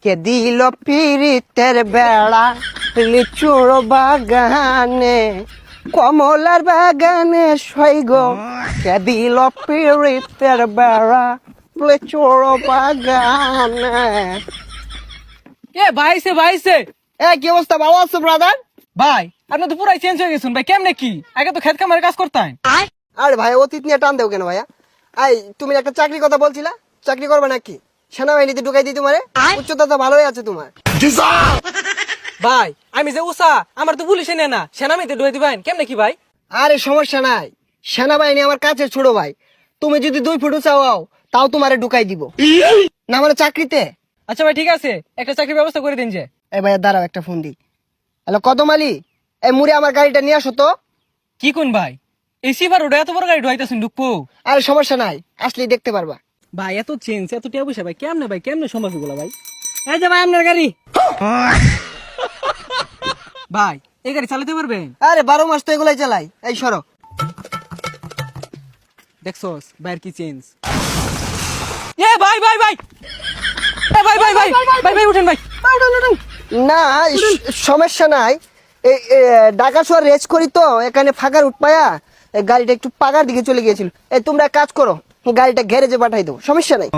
কে দিল পিরিতের বেড়া লিচুর বাগানে কমলার বাগানে সৈগ কে দিল পিরিতের বেড়া লিচুর বাগানে। ভাইছে কি অবস্থা, ভালো আছো ব্রাদার? ভাই আপনি তো পুরাই চেঞ্জ হয়ে গেছেন ভাই, কেমনে কি? আগে তো খেত কামারে কাজ করতেন। আরে ভাই অতীত নিয়ে টান দেও কেন ভাইয়া? তুমি একটা চাকরির কথা বলছিলা, চাকরি করবে নাকি? সেনাবাহিনীতে ঢুকাই দিই তোমারে? উচ্চতা তো ভালোই আছে তোমার। ভাই আমি যে উষা, আমার তো পুলিশে নেয় না, সেনামিতে ঢুয়ে দিবেন কেমনে কি ভাই? আরে সমস্যা নাই, সেনাবাহিনী আমার কাছে ছোট ভাই। তুমি যদি 2 ফুট চাও তাও তোমারে ঢুকাই দিব না, মানে চাকরিতে। আচ্ছা ভাই ঠিক আছে, একটা চাকরির ব্যবস্থা করে দিন যে। এই ভাইয়া দাঁড়াও, একটা ফোন দিই। হ্যালো কদম আলী, এই মুড়ে আমার গাড়িটা নিয়ে আসো তো। কি কোন ভাই, এই সিভার ওটা এত বড় গাড়ি ঢুয়াইতেছেন ঢুকবো? আরে সমস্যা নাই, আসলেই দেখতে পারবা। ভাই এত চেঞ্জ এত টিয়া পয়সা ভাই, কেমনে সম্ভব এগুলো ভাই? এই যে ভাই আপনার গাড়ি। ভাই এই গাড়ি চালাতে পারবেন? আরে 12 মাস তো এগুলাই চালাই। এই সরো। দেখছস ভাইয়ের কি চেঞ্জ। এ ভাই ভাই ভাই এ ভাই ভাই ভাই ভাই ভাই উঠেন ভাই। না সমস্যা নাই, ঢাকা শহর রেস করি তো, এখানে ফাঁকার উঠপায়া গাড়িটা একটু পাকার দিকে চলে গিয়েছিল। তোমরা কাজ করো, গাড়িটা গ্যারেজে পাঠাই দাও, সমস্যা নাই।